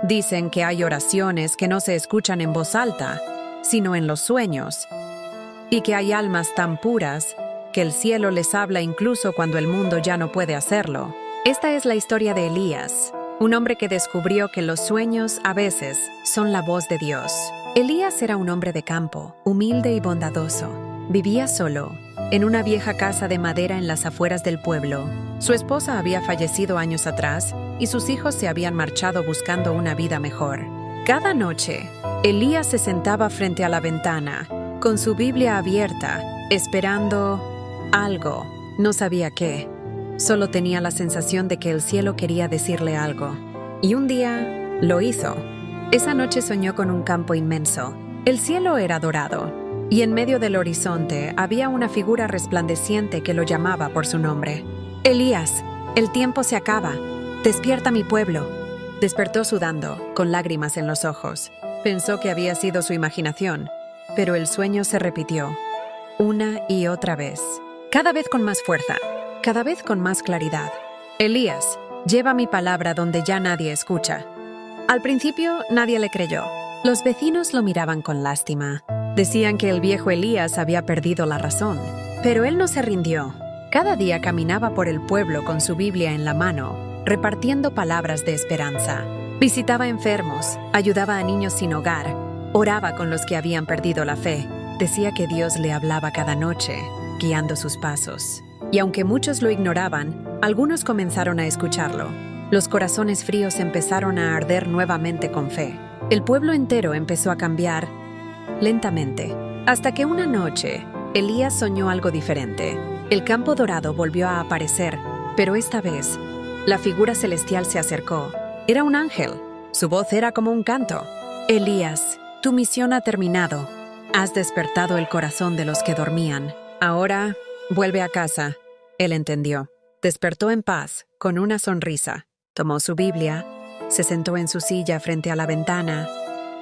Dicen que hay oraciones que no se escuchan en voz alta, sino en los sueños, y que hay almas tan puras que el cielo les habla incluso cuando el mundo ya no puede hacerlo. Esta es la historia de Elías, un hombre que descubrió que los sueños a veces son la voz de Dios. Elías era un hombre de campo, humilde y bondadoso. Vivía solo, en una vieja casa de madera en las afueras del pueblo. Su esposa había fallecido años atrás y sus hijos se habían marchado buscando una vida mejor. Cada noche, Elías se sentaba frente a la ventana, con su Biblia abierta, esperando algo. No sabía qué. Solo tenía la sensación de que el cielo quería decirle algo. Y un día, lo hizo. Esa noche soñó con un campo inmenso. El cielo era dorado, y en medio del horizonte había una figura resplandeciente que lo llamaba por su nombre. «Elías, el tiempo se acaba. Despierta, mi pueblo». Despertó sudando, con lágrimas en los ojos. Pensó que había sido su imaginación, pero el sueño se repitió, una y otra vez. Cada vez con más fuerza, cada vez con más claridad. «Elías, lleva mi palabra donde ya nadie escucha». Al principio, nadie le creyó. Los vecinos lo miraban con lástima. Decían que el viejo Elías había perdido la razón. Pero él no se rindió. Cada día caminaba por el pueblo con su Biblia en la mano, repartiendo palabras de esperanza. Visitaba enfermos, ayudaba a niños sin hogar, oraba con los que habían perdido la fe. Decía que Dios le hablaba cada noche, guiando sus pasos. Y aunque muchos lo ignoraban, algunos comenzaron a escucharlo. Los corazones fríos empezaron a arder nuevamente con fe. El pueblo entero empezó a cambiar lentamente, hasta que una noche, Elías soñó algo diferente. El campo dorado volvió a aparecer, pero esta vez, la figura celestial se acercó. Era un ángel. Su voz era como un canto. «Elías, tu misión ha terminado. Has despertado el corazón de los que dormían. Ahora, vuelve a casa». Él entendió. Despertó en paz, con una sonrisa. Tomó su Biblia, se sentó en su silla frente a la ventana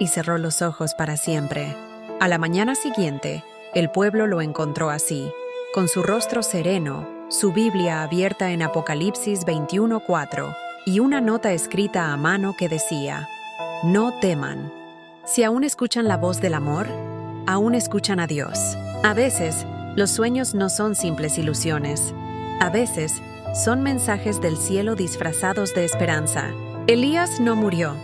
y cerró los ojos para siempre. A la mañana siguiente, el pueblo lo encontró así, con su rostro sereno, su Biblia abierta en Apocalipsis 21:4 y una nota escrita a mano que decía: «No teman». Si aún escuchan la voz del amor, aún escuchan a Dios. A veces, los sueños no son simples ilusiones. A veces, son mensajes del cielo disfrazados de esperanza. Elías no murió.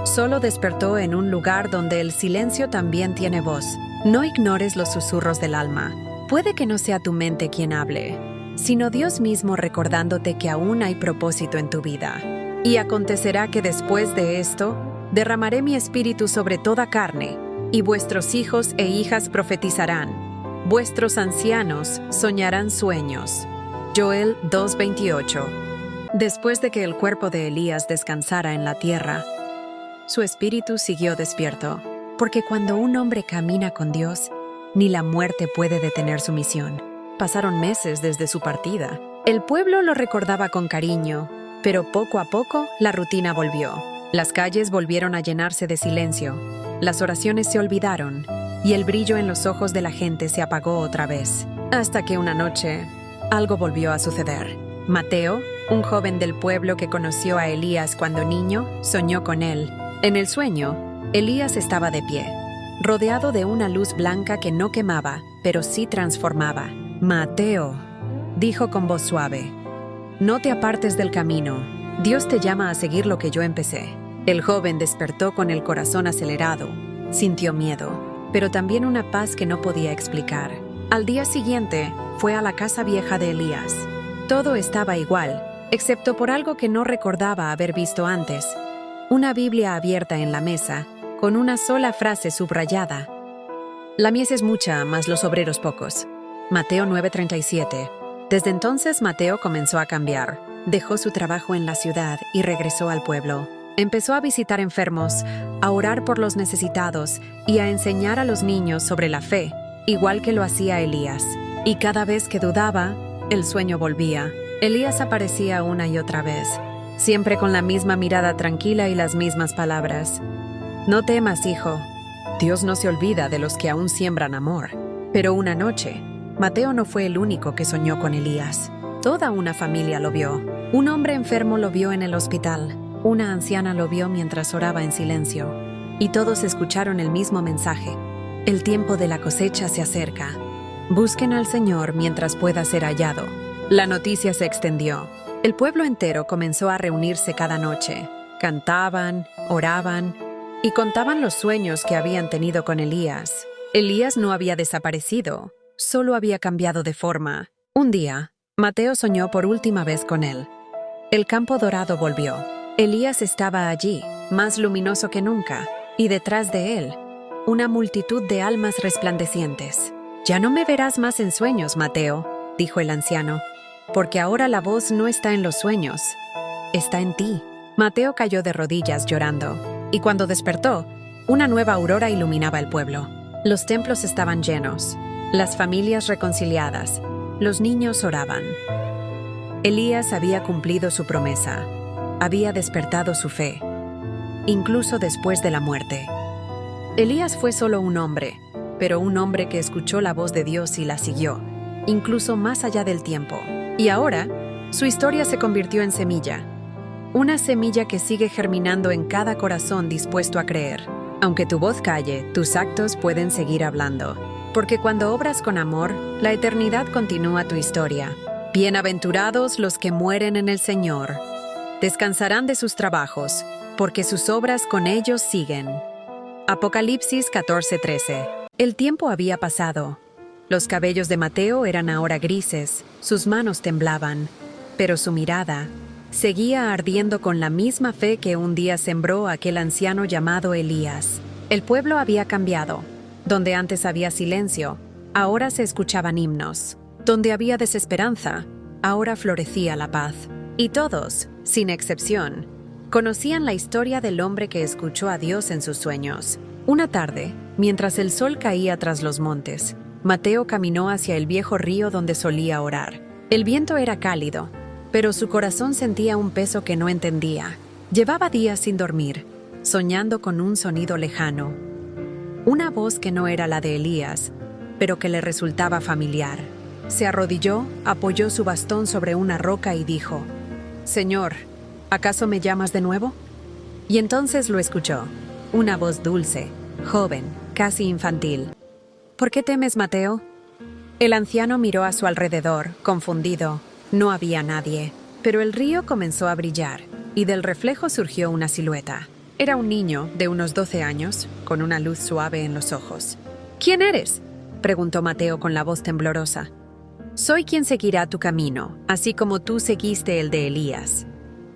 Solo despertó en un lugar donde el silencio también tiene voz. No ignores los susurros del alma. Puede que no sea tu mente quien hable, sino Dios mismo recordándote que aún hay propósito en tu vida. «Y acontecerá que después de esto, derramaré mi espíritu sobre toda carne, y vuestros hijos e hijas profetizarán. Vuestros ancianos soñarán sueños». Joel 2:28. Después de que el cuerpo de Elías descansara en la tierra, su espíritu siguió despierto, porque cuando un hombre camina con Dios, ni la muerte puede detener su misión. Pasaron meses desde su partida. El pueblo lo recordaba con cariño, pero poco a poco la rutina volvió. Las calles volvieron a llenarse de silencio, las oraciones se olvidaron, y el brillo en los ojos de la gente se apagó otra vez. Hasta que una noche, algo volvió a suceder. Mateo, un joven del pueblo que conoció a Elías cuando niño, soñó con él. En el sueño, Elías estaba de pie, rodeado de una luz blanca que no quemaba, pero sí transformaba. «Mateo», dijo con voz suave, «no te apartes del camino. Dios te llama a seguir lo que yo empecé». El joven despertó con el corazón acelerado. Sintió miedo, pero también una paz que no podía explicar. Al día siguiente, fue a la casa vieja de Elías. Todo estaba igual, excepto por algo que no recordaba haber visto antes. Una Biblia abierta en la mesa, con una sola frase subrayada. «La mies es mucha, mas los obreros pocos». Mateo 9:37. Desde entonces Mateo comenzó a cambiar. Dejó su trabajo en la ciudad y regresó al pueblo. Empezó a visitar enfermos, a orar por los necesitados y a enseñar a los niños sobre la fe, igual que lo hacía Elías. Y cada vez que dudaba, el sueño volvía. Elías aparecía una y otra vez, siempre con la misma mirada tranquila y las mismas palabras. «No temas, hijo. Dios no se olvida de los que aún siembran amor». Pero una noche, Mateo no fue el único que soñó con Elías. Toda una familia lo vio. Un hombre enfermo lo vio en el hospital. Una anciana lo vio mientras oraba en silencio, y todos escucharon el mismo mensaje. El tiempo de la cosecha se acerca. Busquen al Señor mientras pueda ser hallado. La noticia se extendió. El pueblo entero comenzó a reunirse cada noche. Cantaban, oraban y contaban los sueños que habían tenido con Elías. Elías no había desaparecido, solo había cambiado de forma. Un día, Mateo soñó por última vez con él. El campo dorado volvió. Elías estaba allí, más luminoso que nunca, y detrás de él, una multitud de almas resplandecientes. «Ya no me verás más en sueños, Mateo», dijo el anciano, «porque ahora la voz no está en los sueños, está en ti». Mateo cayó de rodillas llorando, y cuando despertó, una nueva aurora iluminaba el pueblo. Los templos estaban llenos, las familias reconciliadas, los niños oraban. Elías había cumplido su promesa, había despertado su fe, incluso después de la muerte. Elías fue solo un hombre, pero un hombre que escuchó la voz de Dios y la siguió, incluso más allá del tiempo. Y ahora, su historia se convirtió en semilla. Una semilla que sigue germinando en cada corazón dispuesto a creer. Aunque tu voz calle, tus actos pueden seguir hablando. Porque cuando obras con amor, la eternidad continúa tu historia. Bienaventurados los que mueren en el Señor. Descansarán de sus trabajos, porque sus obras con ellos siguen. Apocalipsis 14:13. El tiempo había pasado. Los cabellos de Mateo eran ahora grises, sus manos temblaban, pero su mirada seguía ardiendo con la misma fe que un día sembró aquel anciano llamado Elías. El pueblo había cambiado. Donde antes había silencio, ahora se escuchaban himnos. Donde había desesperanza, ahora florecía la paz. Y todos, sin excepción, conocían la historia del hombre que escuchó a Dios en sus sueños. Una tarde, mientras el sol caía tras los montes, Mateo caminó hacia el viejo río donde solía orar. El viento era cálido, pero su corazón sentía un peso que no entendía. Llevaba días sin dormir, soñando con un sonido lejano. Una voz que no era la de Elías, pero que le resultaba familiar. Se arrodilló, apoyó su bastón sobre una roca y dijo: «Señor, ¿acaso me llamas de nuevo?». Y entonces lo escuchó, una voz dulce, joven, casi infantil. «¿Por qué temes, Mateo?». El anciano miró a su alrededor, confundido. No había nadie, pero el río comenzó a brillar, y del reflejo surgió una silueta. Era un niño de unos 12 años, con una luz suave en los ojos. «¿Quién eres?», preguntó Mateo con la voz temblorosa. «Soy quien seguirá tu camino, así como tú seguiste el de Elías».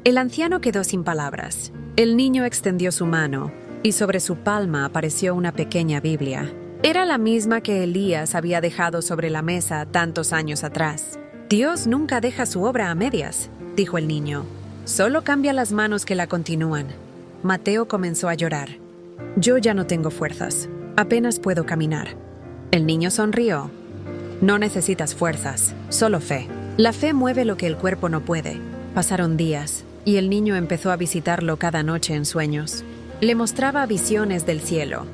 El anciano quedó sin palabras. El niño extendió su mano, y sobre su palma apareció una pequeña Biblia. Era la misma que Elías había dejado sobre la mesa tantos años atrás. «Dios nunca deja su obra a medias», dijo el niño. «Solo cambia las manos que la continúan». Mateo comenzó a llorar. «Yo ya no tengo fuerzas. Apenas puedo caminar». El niño sonrió. «No necesitas fuerzas, solo fe. La fe mueve lo que el cuerpo no puede». Pasaron días, y el niño empezó a visitarlo cada noche en sueños. Le mostraba visiones del cielo.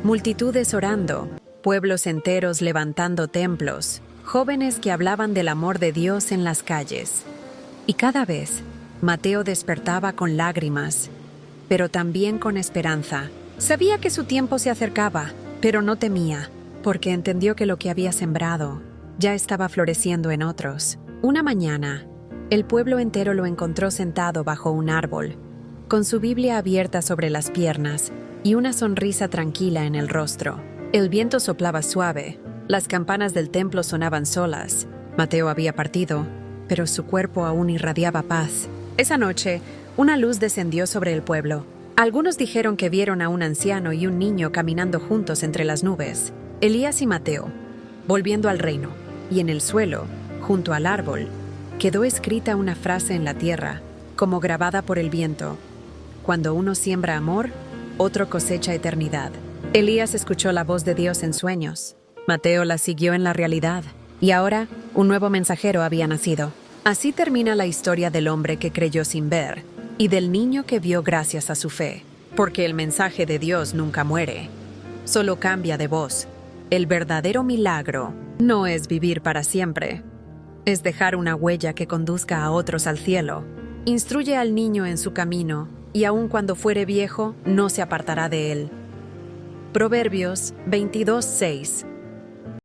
Multitudes orando, pueblos enteros levantando templos, jóvenes que hablaban del amor de Dios en las calles. Y cada vez, Mateo despertaba con lágrimas, pero también con esperanza. Sabía que su tiempo se acercaba, pero no temía, porque entendió que lo que había sembrado ya estaba floreciendo en otros. Una mañana, el pueblo entero lo encontró sentado bajo un árbol, con su Biblia abierta sobre las piernas y una sonrisa tranquila en el rostro. El viento soplaba suave, las campanas del templo sonaban solas. Mateo había partido, pero su cuerpo aún irradiaba paz. Esa noche, una luz descendió sobre el pueblo. Algunos dijeron que vieron a un anciano y un niño caminando juntos entre las nubes. Elías y Mateo, volviendo al reino, y en el suelo, junto al árbol, quedó escrita una frase en la tierra, como grabada por el viento: «Cuando uno siembra amor, otro cosecha eternidad». Elías escuchó la voz de Dios en sueños. Mateo la siguió en la realidad, y ahora un nuevo mensajero había nacido. Así termina la historia del hombre que creyó sin ver, y del niño que vio gracias a su fe. Porque el mensaje de Dios nunca muere, solo cambia de voz. El verdadero milagro no es vivir para siempre, es dejar una huella que conduzca a otros al cielo. Instruye al niño en su camino y aun cuando fuere viejo, no se apartará de él. Proverbios 22:6.